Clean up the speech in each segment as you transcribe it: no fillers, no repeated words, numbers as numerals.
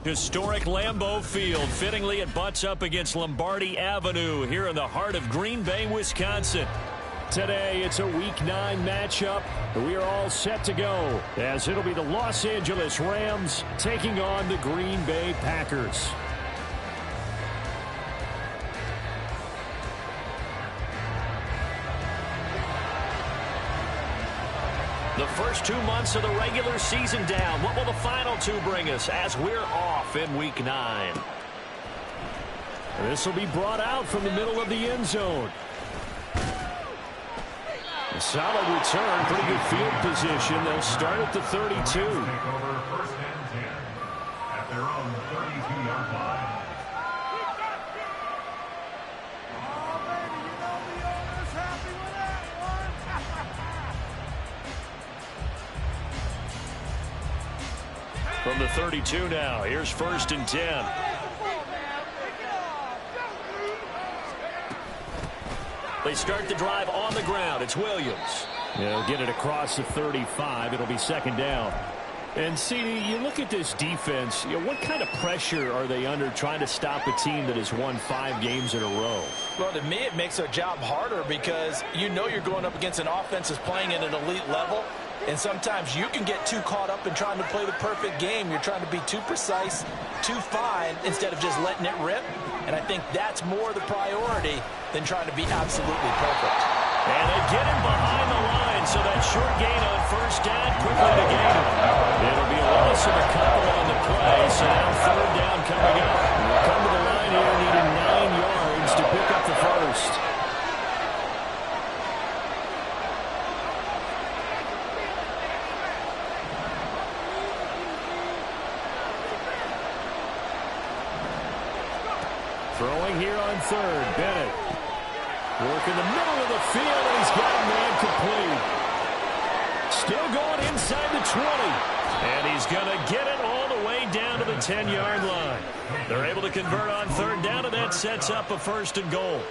Historic Lambeau Field. Fittingly, it butts up against Lombardi Avenue here in the heart of Green Bay, Wisconsin. Today, it's a Week 9 matchup. We are all set to go as it'll be the Los Angeles Rams taking on the Green Bay Packers. The first 2 months of the regular season down. What will the final 2 bring us as we're off in Week 9? This will be brought out from the middle of the end zone. A solid return, pretty good field position. They'll start at the 32. Take over first and 10 at their own 32-yard line. From the 32 now, here's first and 10. They start the drive on the ground. It's Williams. They'll get it across the 35. It'll be second down. And, CD, you look at this defense, what kind of pressure are they under trying to stop a team that has won 5 games in a row? Well, to me, it makes their job harder because you know you're going up against an offense that's playing at an elite level. And sometimes you can get too caught up in trying to play the perfect game. You're trying to be too precise, too fine, instead of just letting it rip. And I think that's more the priority than trying to be absolutely perfect. And they get him behind the line, so that short gain on first down quickly to gain him. It'll be a loss of a couple on the play, so now third down coming up. We'll come to the line here, needing 9 yards to pick up the first. Throwing here on third, Bennett. Working the middle of the field, and he's got a man complete. Still going inside the 20. And he's going to get it all the way down to the 10-yard line. They're able to convert on third down, and that sets up a first and goal.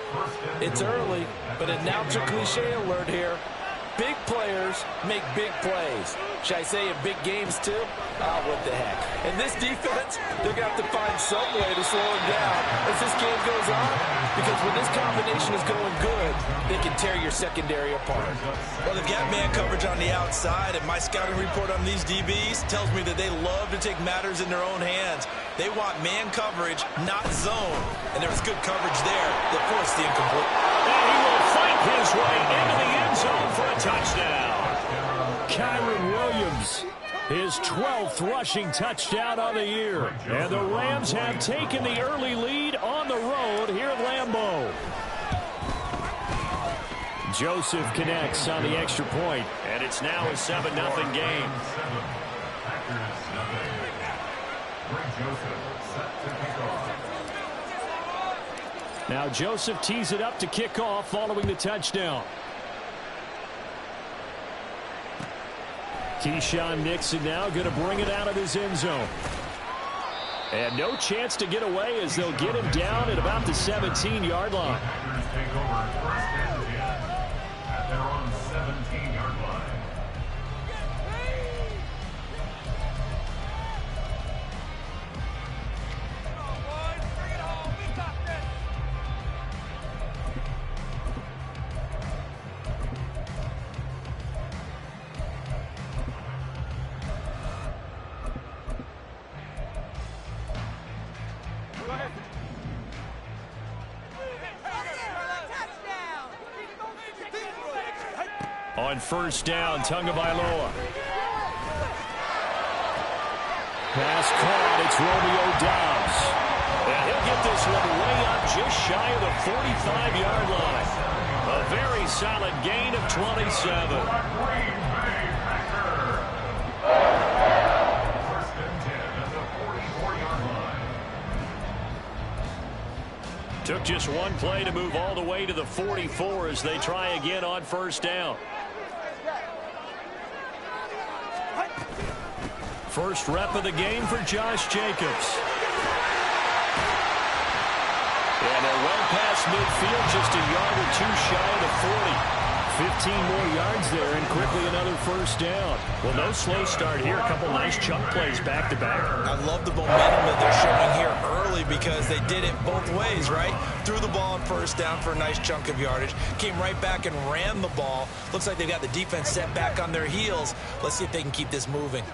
It's early, but announcer cliche alert here. Big players make big plays. Should I say in big games too? Oh, what the heck. And this defense, they're going to have to find some way to slow him down as this game goes on. Because when this combination is going good, they can tear your secondary apart. Well, they've got man coverage on the outside, and my scouting report on these DBs tells me that they love to take matters in their own hands. They want man coverage, not zone. And there was good coverage there that forced the incomplete. And he will fight his way into the end zone for a touchdown. Kyren Williams, his 12th rushing touchdown of the year. And the Rams have taken the early lead on the road here at Lambeau. Joseph connects on the extra point, and it's now a 7-0 game. Now Joseph tees it up to kick off following the touchdown. Keyshawn Nixon now going to bring it out of his end zone. And no chance to get away as they'll get him down at about the 17-yard line. Take over first and 10 at their own 17-yard line. On first down, Tagovailoa. Pass caught, it's Romeo Doubs. And he'll get this one way up just shy of the 45-yard line. A very solid gain of 27. First and 10 at the 44-yard line. Took just one play to move all the way to the 44 as they try again on first down. First rep of the game for Josh Jacobs. And they're well past midfield, just a yard or two shy of the 40. 15 more yards there and quickly another first down. Well, no slow start here. A couple nice chunk plays back-to-back. I love the momentum that they're showing here early because they did it both ways, right? Threw the ball on first down for a nice chunk of yardage. Came right back and ran the ball. Looks like they've got the defense set back on their heels. Let's see if they can keep this moving.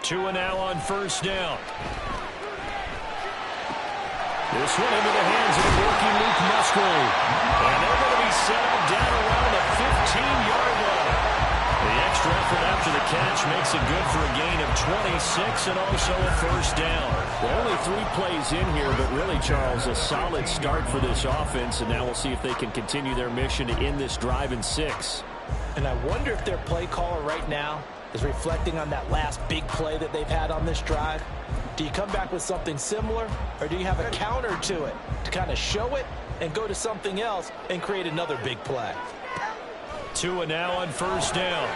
Tua now on first down. This one into the hands of the rookie Luke Musgrave. And they're going to be settled down around the 15-yard line. The extra effort after the catch makes it good for a gain of 26 and also a first down. Well, only 3 plays in here, but really, Charles, a solid start for this offense. And now we'll see if they can continue their mission to end this drive in 6. And I wonder if their play caller right now is reflecting on that last big play that they've had on this drive. Do you come back with something similar, or do you have a counter to it to kind of show it and go to something else and create another big play? Tua now on first down.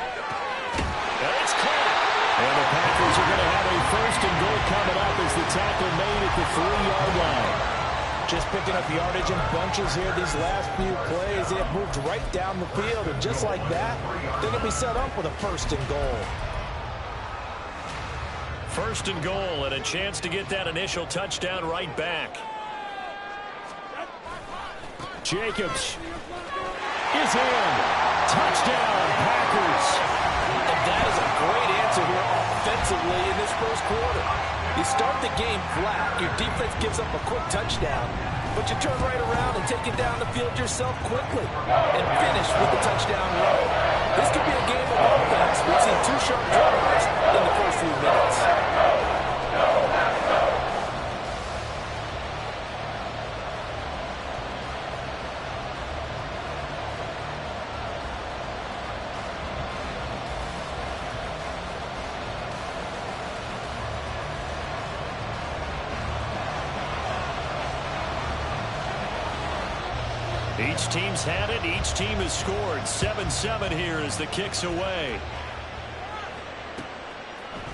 And it's caught. And the Packers are going to have a first and goal coming up as the tackle made at the 3-yard line. Just picking up yardage in bunches here these last few plays. They have moved right down the field, and just like that, they're going to be set up with a first and goal. First and goal, and a chance to get that initial touchdown right back. Jacobs is in. Touchdown, Packers. And that is a great answer here offensively in this first quarter. You start the game flat. Your defense gives up a quick touchdown, but you turn right around and take it down the field yourself quickly and finish with the touchdown run. This could be a game of offense. We've seen 2 sharp drives in the first few minutes. Each team's had it. Each team has scored. 7-7 here as the kick's away.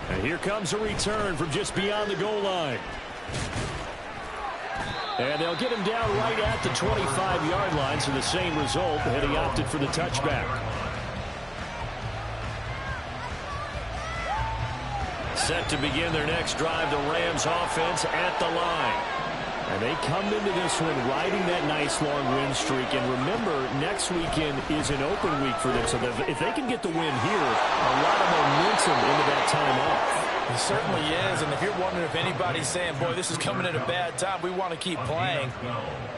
And here comes a return from just beyond the goal line. And they'll get him down right at the 25-yard line, so the same result, and he opted for the touchback. Set to begin their next drive, the Rams offense at the line. And they come into this one riding that nice long win streak. And remember, next weekend is an open week for them. So if they can get the win here, a lot of momentum into that time off. It certainly is. And if you're wondering if anybody's saying, boy, this is coming at a bad time, we want to keep playing,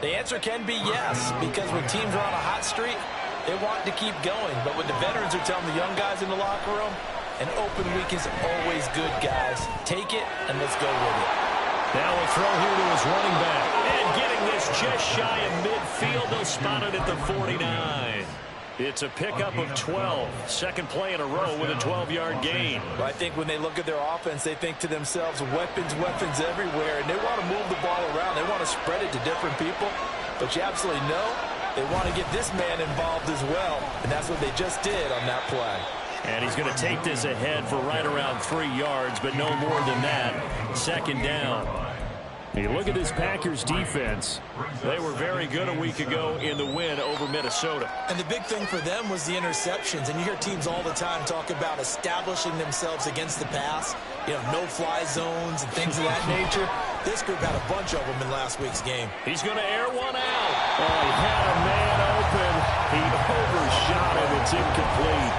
the answer can be yes. Because when teams are on a hot streak, they want to keep going. But when the veterans are telling the young guys in the locker room, an open week is always good, guys. Take it and let's go with it. Now a throw here to his running back. And getting this just shy of midfield. They'll spot it at the 49. It's a pickup of 12. Second play in a row with a 12-yard gain. Well, I think when they look at their offense, they think to themselves, weapons, weapons everywhere. And they want to move the ball around. They want to spread it to different people. But you absolutely know they want to get this man involved as well. And that's what they just did on that play. And he's going to take this ahead for right around 3 yards, but no more than that. Second down. You look at this Packers defense. They were very good a week ago in the win over Minnesota. And the big thing for them was the interceptions. And you hear teams all the time talk about establishing themselves against the pass. You know, no-fly zones and things of that nature. This group had a bunch of them in last week's game. He's going to air one out. Oh, he had a man open. He overshot him. It's incomplete.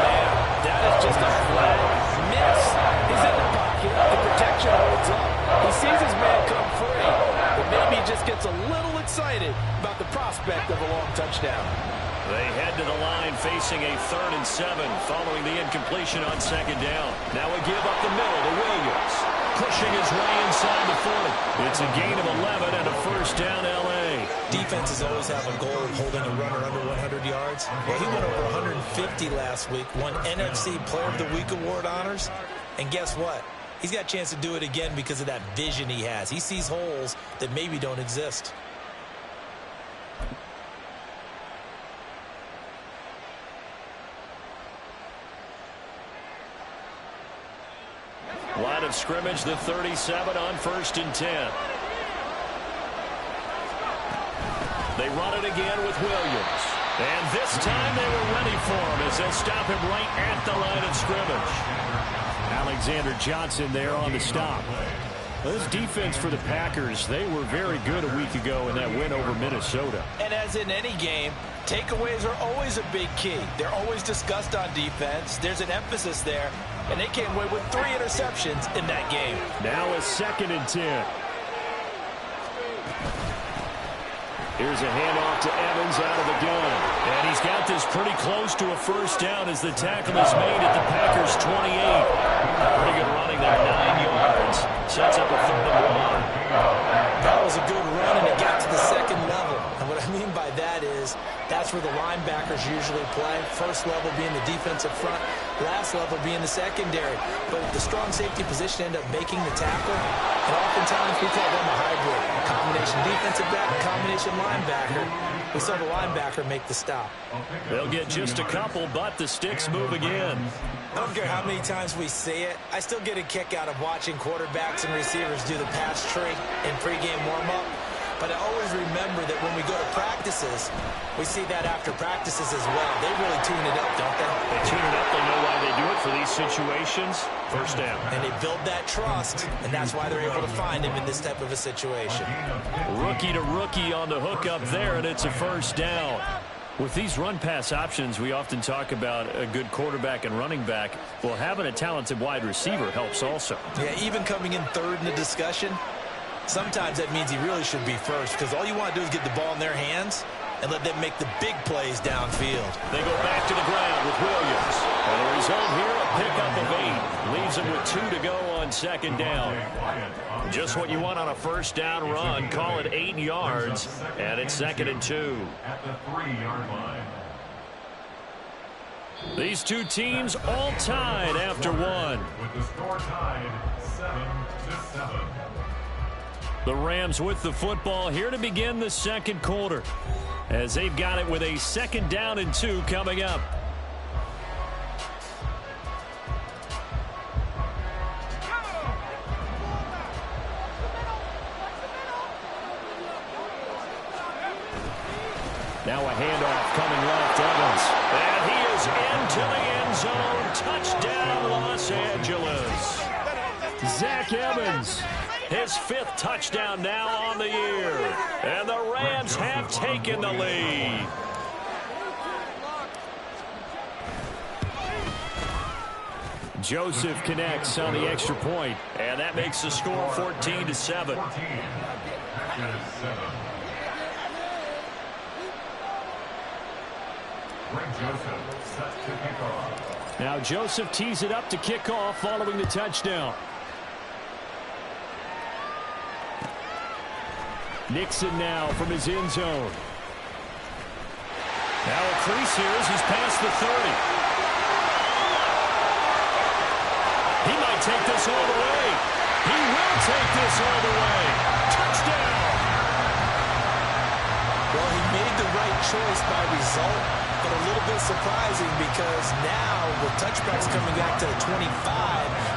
Man, that is just a flat miss. He's in the pocket. The protection holds up. He sees his man come free, but maybe he just gets a little excited about the prospect of a long touchdown. They head to the line facing a 3rd and 7 following the incompletion on second down. Now a give up the middle to Williams. Pushing his way inside the 40. It's a gain of 11 and a first down L.A. Defenses always have a goal of holding a runner under 100 yards. Well, he went over 150 last week, won NFC Player of the Week award honors. And guess what? He's got a chance to do it again because of that vision he has. He sees holes that maybe don't exist. Line of scrimmage, the 37 on 1st and 10. They run it again with Williams. And this time they were ready for him as they'll stop him right at the line of scrimmage. Alexander Johnson there on the stop. This defense for the Packers, they were very good a week ago in that win over Minnesota. And as in any game, takeaways are always a big key. They're always discussed on defense. There's an emphasis there, and they came away with 3 interceptions in that game. Now a 2nd and 10. Here's a handoff to Evans out of the gun. And he's got this pretty close to a first down as the tackle is made at the Packers' 28. Pretty good running there, 9 yards. Sets up a 3rd and 1. That was a good run, and it got to the 2nd level. And what I mean by that is that's where the linebackers usually play. First level being the defensive front, last level being the secondary. But the strong safety position ended up making the tackle. And oftentimes we call them a hybrid. Combination defensive back, combination linebacker. We saw the linebacker make the stop. They'll get just a couple, but the sticks move again. I don't care how many times we say it. I still get a kick out of watching quarterbacks and receivers do the pass tree in pregame warm-up. But I always remember that when we go to practices, we see that after practices as well. They really tune it up, don't they? They tune it up. They know why they do it for these situations. First down. And they build that trust, and that's why they're able to find him in this type of a situation. Rookie to rookie on the hook up there, and it's a first down. With these run-pass options, we often talk about a good quarterback and running back. Well, having a talented wide receiver helps also. Yeah, even coming in 3rd in the discussion, sometimes that means he really should be first because all you want to do is get the ball in their hands and let them make the big plays downfield. They go back to the ground with Williams. And the result here, a pickup of 8. Leaves them with 2 to go on 2nd down. Just what you want on a first down run. Call it 8 yards, and it's 2nd and 2. At the 3-yard line. These two teams all tied after one. With the score tied 7-7. The Rams with the football here to begin the 2nd quarter, as they've got it with a 2nd down and 2 coming up. Now a handoff coming left, Evans. And he is into the end zone. Touchdown, Los Angeles. Zach Evans, his 5th touchdown now on the year. And the Rams have taken the lead. Joseph connects on the extra point, and that makes the score 14-7. Now Joseph tees it up to kick off following the touchdown. Nixon now from his end zone. Now a crease here as he's past the 30. He might take this all the way. He will take this all the way. Touchdown! Well, he made the right choice by result, but a little bit surprising because now with touchbacks coming back to the 25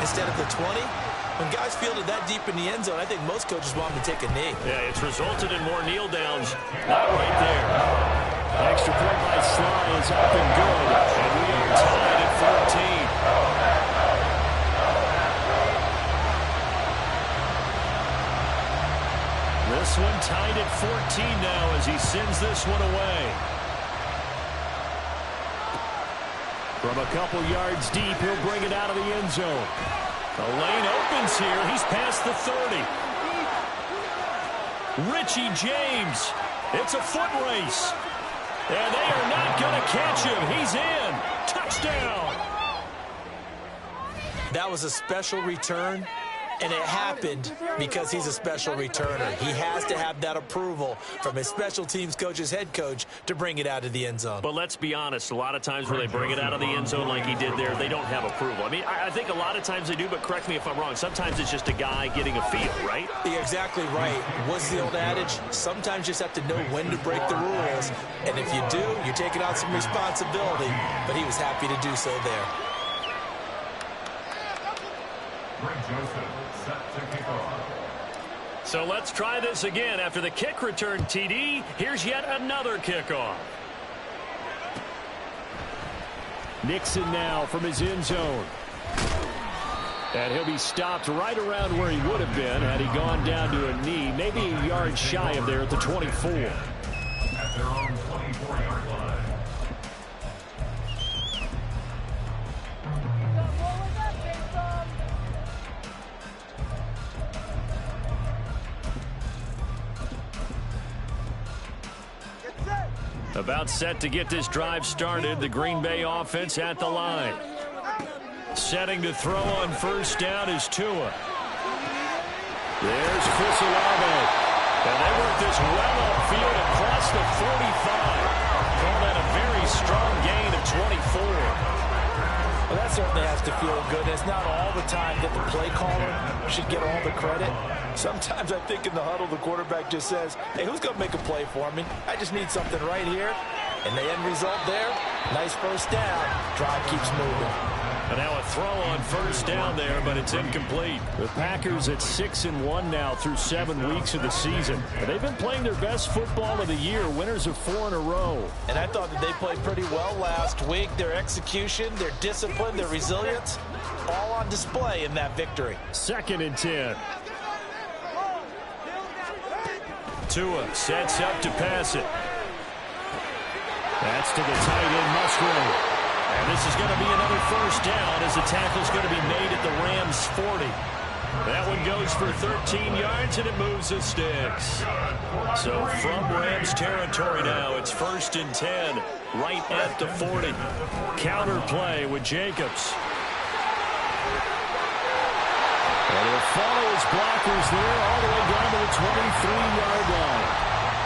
instead of the 20, when guys fielded that deep in the end zone, I think most coaches want them to take a knee. Yeah, it's resulted in more kneel downs. Not right there. Extra point by Sly is up and good. And we are tied at 14. This one tied at 14 now as he sends this one away. From a couple yards deep, he'll bring it out of the end zone. The lane opens here. He's past the 30. Richie James. It's a foot race. And they are not going to catch him. He's in. Touchdown. That was a special return, and it happened because he's a special returner. He has to have that approval from his special teams coach's head coach to bring it out of the end zone. But let's be honest, a lot of times when they bring it out of the end zone like he did there, they don't have approval. I mean, I think a lot of times they do, but correct me if I'm wrong. Sometimes it's just a guy getting a feel, right? You're exactly right. What's the old adage? Sometimes you just have to know when to break the rules. And if you do, you're taking on some responsibility. But he was happy to do so there. Greg Joseph set to kick off. So let's try this again. After the kick return TD, here's yet another kickoff. Nixon now from his end zone. And he'll be stopped right around where he would have been had he gone down to a knee, maybe a yard shy of there at the 24. At their own 24-yard line. About set to get this drive started. The Green Bay offense at the line. Setting to throw on first down is Tua. There's Chris Olave. And they work this well upfield across the 45. Call that a very strong gain of 24. Well, that certainly has to feel good. It's not all the time that the play caller should get all the credit. Sometimes I think in the huddle, the quarterback just says, hey, who's going to make a play for me? I just need something right here. And the end result there, nice first down. Drive keeps moving. And now a throw on first down there, but it's incomplete. The Packers at 6-1 now through 7 weeks of the season. And they've been playing their best football of the year, winners of 4 in a row. And I thought that they played pretty well last week. Their execution, their discipline, their resilience, all on display in that victory. 2nd and 10. Tua sets up to pass it. That's to the tight end, Musgrave. And this is going to be another first down as the tackle's going to be made at the Rams' 40. That one goes for 13 yards, and it moves the sticks. So from Rams territory now, it's 1st and 10, right at the 40. Counter play with Jacobs. And he'll follow his blockers there all the way down to the 23-yard line.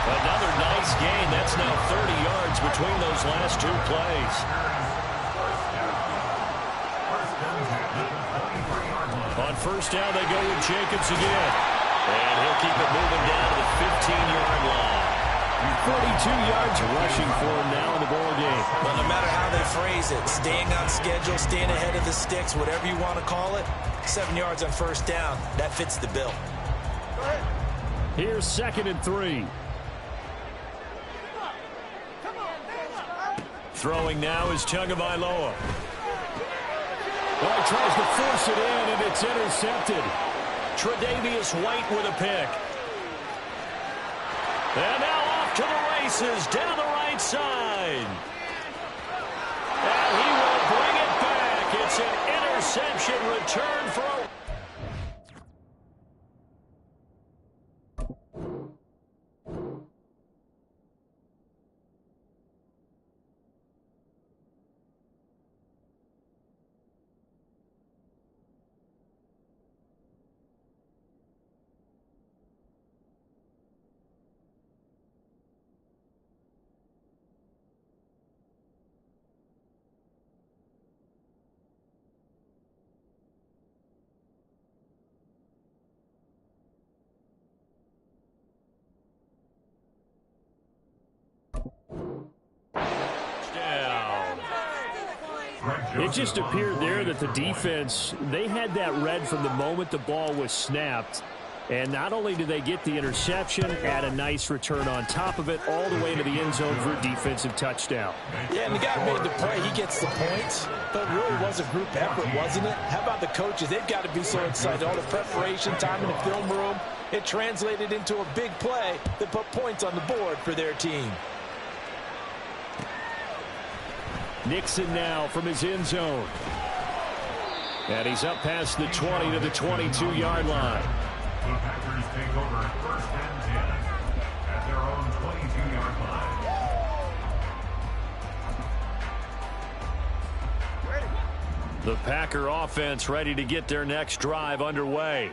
Another nice gain. That's now 30 yards between those last 2 plays. On first down, they go with Jacobs again. And he'll keep it moving down to the 15-yard line. 42 yards rushing for him now in the ball game. Well, no matter how they phrase it, staying on schedule, staying ahead of the sticks, whatever you want to call it, 7 yards on first down, that fits the bill. Here's 2nd and 3. Throwing now is Tagovailoa. Well, he tries to force it in, and it's intercepted. Tre'Davious White with a pick. And now off to the races down the right side. And he will bring it back. It's an interception return for a... It just appeared there that the defense, they had that read from the moment the ball was snapped. And not only did they get the interception, add a nice return on top of it, all the way into the end zone for a defensive touchdown. Yeah, and the guy made the play. He gets the points. But it really was a group effort, wasn't it? How about the coaches? They've got to be so excited. All the preparation time in the film room, it translated into a big play that put points on the board for their team. Nixon now from his end zone. And he's up past the 20 to the 22-yard line. The Packers take over 1st and 10 at their own 22-yard line. The Packer offense ready to get their next drive underway.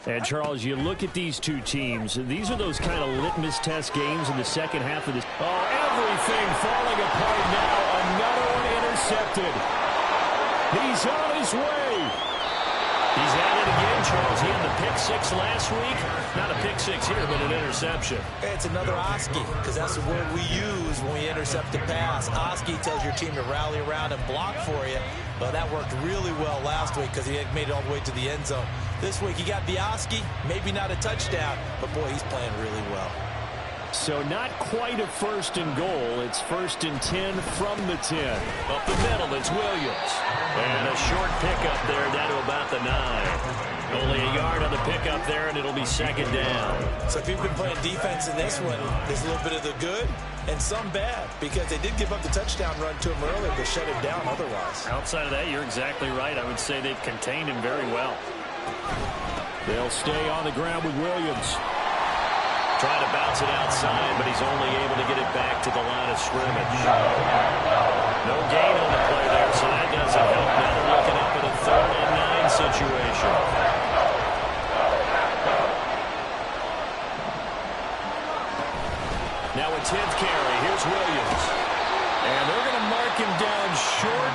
And, Charles, you look at these two teams, these are those kind of litmus test games in the second half of this. Oh, everything falling apart now. Another one intercepted. He's on his way. He's at it again, Charles. He had the pick six last week. Not a pick six here, but an interception. It's another Oski, because that's the word we use when we intercept a pass. Oski tells your team to rally around and block for you. Well, that worked really well last week because he made it all the way to the end zone. This week he got the Oski, maybe not a touchdown, but boy, he's playing really well. So not quite a 1st and goal. It's 1st and 10 from the 10. Up the middle, it's Williams. And a short pickup there down to about the 9. Only a yard on the pickup there, and it'll be 2nd down. So if you've been playing defense in this one, there's a little bit of the good and some bad, because they did give up the touchdown run to him earlier, but shut him down otherwise. Outside of that, you're exactly right. I would say they've contained him very well. They'll stay on the ground with Williams. Trying to bounce it outside, but he's only able to get it back to the line of scrimmage. No gain on the play there, so that doesn't help. Now they're looking up at a 3rd and 9 situation. Now a 10th carry. Here's Williams. And they're going to mark him down short,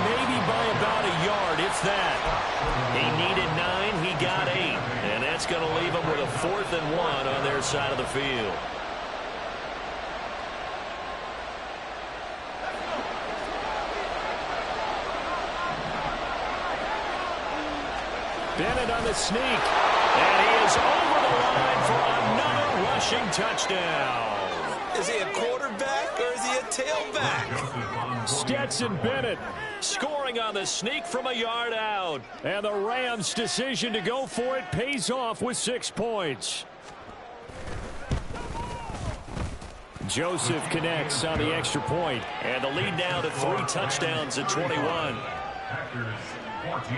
maybe by about a yard, if that. He needed 9. He got 8. And that's going to leave them with a 4th and 1 on their side of the field. Bennett on the sneak. And he is over the line for another rushing touchdown. Is he a quarterback or is he a tailback? Stetson Bennett scoring on the sneak from a yard out. And the Rams' decision to go for it pays off with 6 points. Joseph connects on the extra point. And the lead now to 3 touchdowns at 21. Packers 14.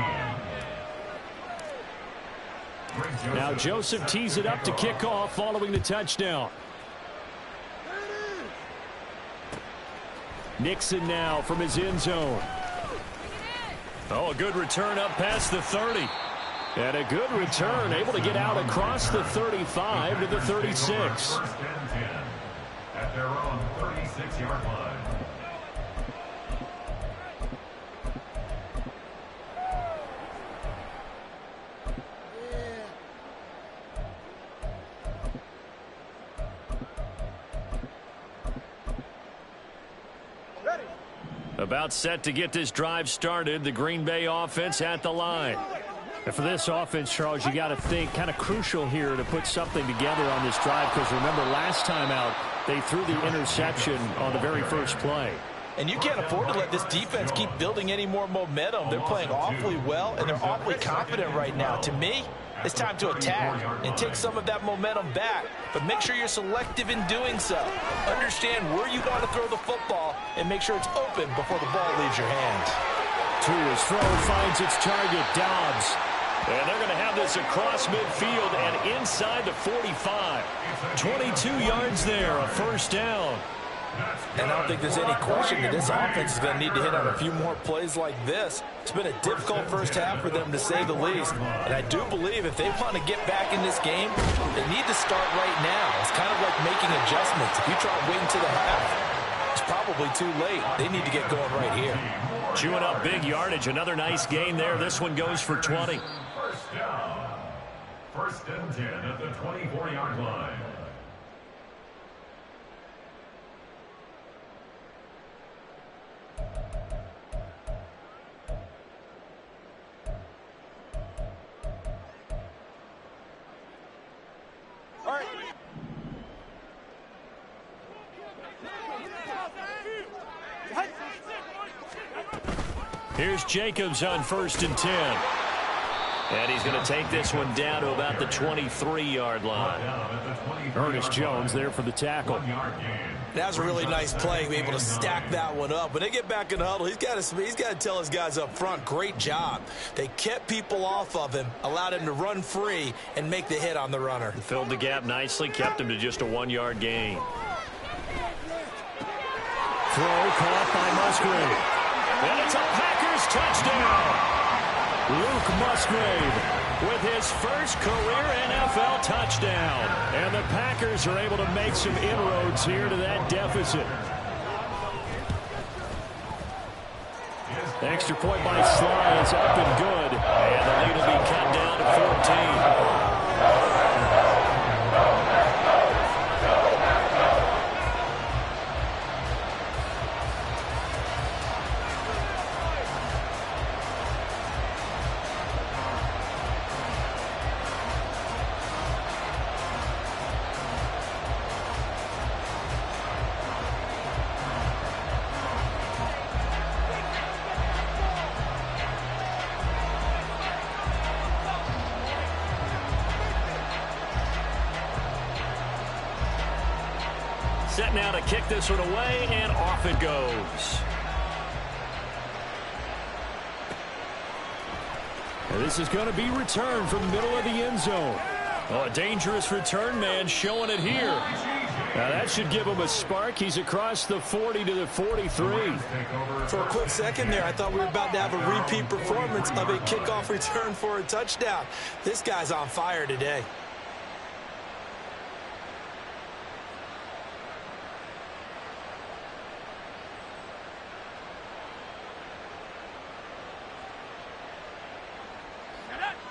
Now Joseph tees it up to kick off following the touchdown. Nixon now from his end zone. Oh, a good return up past the 30. And a good return, able to get out across the 35 to the 36. 1st and 10 at their own 36-yard line. About set to get this drive started. The Green Bay offense at the line. And for this offense, Charles, you got to think kind of crucial here to put something together on this drive, because remember last time out they threw the interception on the very first play. And you can't afford to let this defense keep building any more momentum. They're playing awfully well, and they're awfully confident right now. To me, it's time to attack and take some of that momentum back. But make sure you're selective in doing so. Understand where you want to throw the football and make sure it's open before the ball leaves your hands. To his throw, finds its target, Dobbs. And they're going to have this across midfield and inside the 45. 22 yards there, a 1st down. And I don't think there's any question that this offense is going to need to hit on a few more plays like this. It's been a difficult first half for them, to say the least. And I do believe if they want to get back in this game, they need to start right now. It's kind of like making adjustments. If you try waiting to the half, it's probably too late. They need to get going right here. Chewing up big yardage. Another nice gain there. This one goes for 20. 1st down. 1st and 10 at the 24-yard line. Here's Jacobs on 1st and 10. And he's going to take this one down to about the 23-yard line. Ernest Jones there for the tackle. That was a really nice play, be able to stack that one up. When they get back in the huddle, he's got to tell his guys up front, great job. They kept people off of him, allowed him to run free, and make the hit on the runner. Filled the gap nicely, kept him to just a 1-yard gain. Throw caught by Musgrave. And it's a Packers touchdown. Luke Musgrave with his first career NFL touchdown. And the Packers are able to make some inroads here to that deficit. Extra point by Sly is up and good. And the lead will be cut down to 14. now to kick this one away, and off it goes. And this is going to be returned from the middle of the end zone. Oh, a dangerous return man showing it here. Now that should give him a spark. He's across the 40 to the 43. For a quick second there, I thought we were about to have a repeat performance of a kickoff return for a touchdown. This guy's on fire today.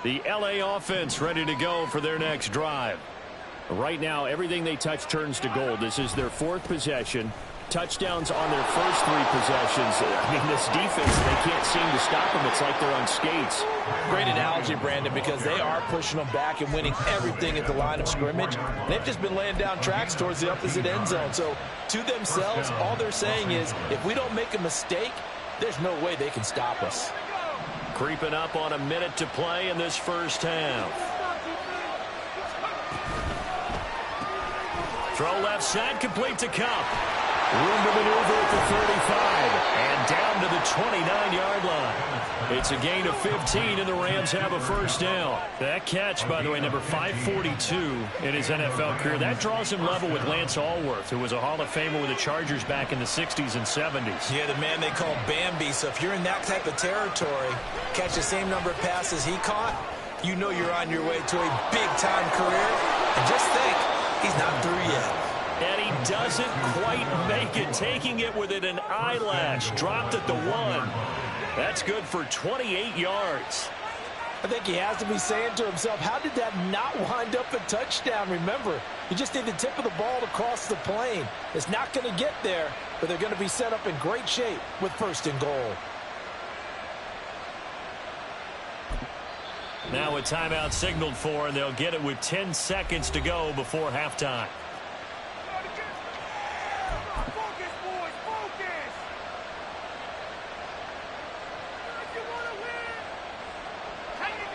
The LA offense ready to go for their next drive. Right now, everything they touch turns to gold. This is their fourth possession. Touchdowns on their first three possessions. I mean, this defense, they can't seem to stop them. It's like they're on skates. Great analogy, Brandon, because they are pushing them back and winning everything at the line of scrimmage. They've just been laying down tracks towards the opposite end zone. So, to themselves, all they're saying is, if we don't make a mistake, there's no way they can stop us. Creeping up on a minute to play in this first half. Throw left side, complete to Kupp. Room to maneuver at the 35. And down to the 29-yard line. It's a gain of 15, and the Rams have a first down. That catch, by the way, number 542 in his NFL career. That draws him level with Lance Allworth, who was a Hall of Famer with the Chargers back in the 60s and 70s. Yeah, the man they call Bambi. So if you're in that type of territory, catch the same number of passes he caught, you know you're on your way to a big-time career. And just think, he's not through yet. And he doesn't quite make it, taking it within an eyelash. Dropped at the 1. That's good for 28 yards. I think he has to be saying to himself, how did that not wind up a touchdown? Remember, you just need the tip of the ball to cross the plane. It's not going to get there, but they're going to be set up in great shape with first and goal. Now a timeout signaled for, and they'll get it with 10 seconds to go before halftime.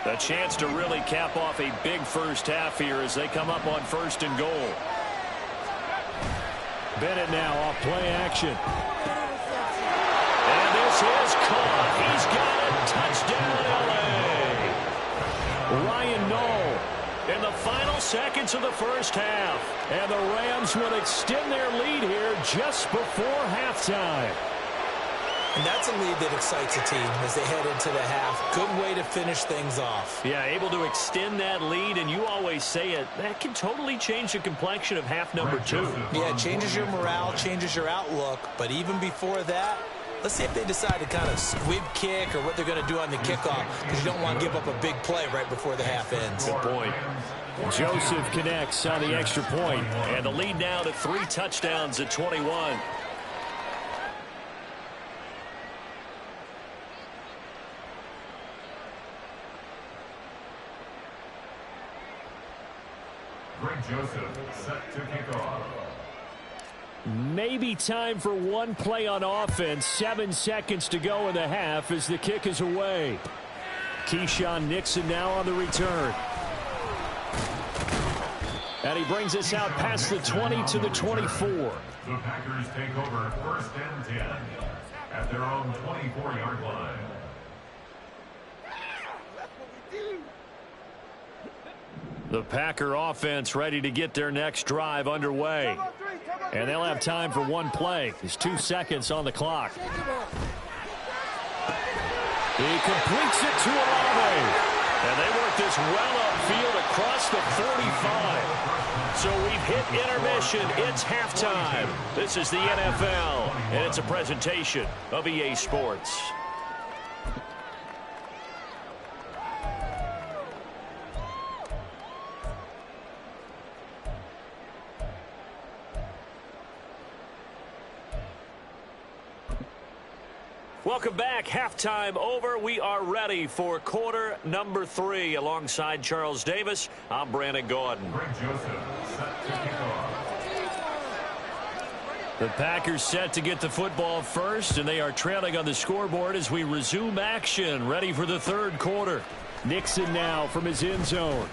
A chance to really cap off a big first half here as they come up on first and goal. Bennett now off play action. And this is caught. He's got it. Touchdown, L.A. Ryan Knoll in the final seconds of the first half. And the Rams will extend their lead here just before halftime. And that's a lead that excites a team as they head into the half. Good way to finish things off. Yeah, able to extend that lead, and you always say it, that can totally change the complexion of half number 2. Yeah, it changes your morale, changes your outlook. But even before that, let's see if they decide to kind of squib kick or what they're going to do on the kickoff, because you don't want to give up a big play right before the half ends. Good point. Joseph connects on the extra point, and the lead now to 3 touchdowns at 21. Greg Joseph set to kick off. Maybe time for one play on offense. 7 seconds to go in the half as the kick is away. Keyshawn Nixon now on the return. And he brings us out past the 20 to the 24. The Packers take over first and 10 at their own 24-yard line. The Packer offense ready to get their next drive underway. And they'll have time for one play. There's 2 seconds on the clock. He completes it to Olave. And they work this well upfield across the 45. So we've hit intermission. It's halftime. This is the NFL, and it's a presentation of EA Sports. Welcome back. Halftime over. We are ready for quarter number 3. Alongside Charles Davis, I'm Brandon Gordon. Greg Joseph set to kick off. The Packers set to get the football first, and they are trailing on the scoreboard as we resume action, ready for the third quarter. Nixon now from his end zone.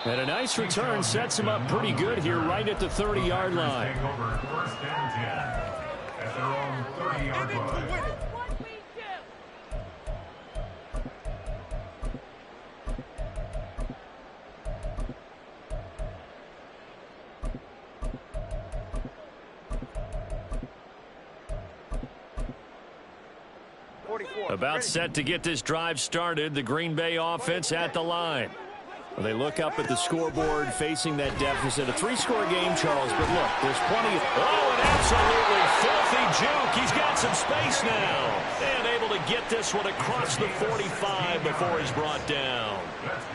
And a nice return sets him up pretty good here right at the 30-yard line. Take over first and 10 at their own 30-yard line. About set to get this drive started, the Green Bay offense at the line. Well, they look up at the scoreboard facing that deficit. A 3-score game, Charles, but look, there's plenty of... Oh, an absolutely filthy juke. He's got some space now. And able to get this one across the 45 before he's brought down.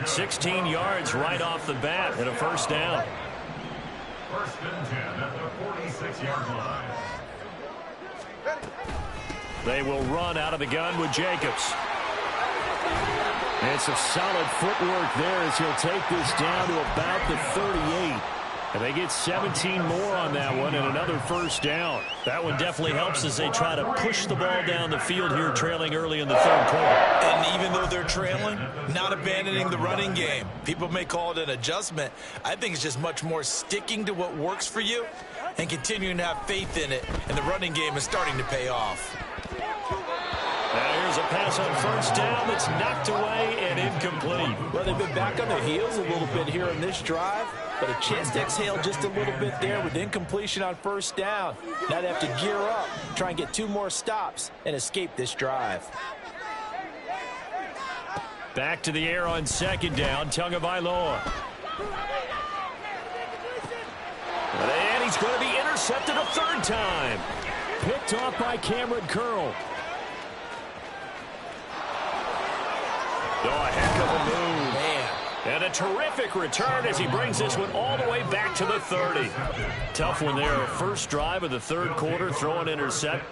16 yards right off the bat and a first down. First and 10 at the 46-yard line. They will run out of the gun with Jacobs. And some solid footwork there as he'll take this down to about the 38. And they get 17 more on that one and another first down. That one definitely helps as they try to push the ball down the field here, trailing early in the third quarter. And even though they're trailing, not abandoning the running game. People may call it an adjustment. I think it's just much more sticking to what works for you and continuing to have faith in it. And the running game is starting to pay off. Now here's a pass on first down that's knocked away and incomplete. Well, they've been back on their heels a little bit here in this drive, but a chance to exhale just a little bit there with incompletion on first down. Now they have to gear up, try and get 2 more stops and escape this drive. Back to the air on second down, Tagovailoa. And he's going to be intercepted a third time. Picked off by Cameron Curl. Oh, a heck of a move. Man. And a terrific return as he brings this one all the way back to the 30. Tough one there. First drive of the third quarter, throw an intercept.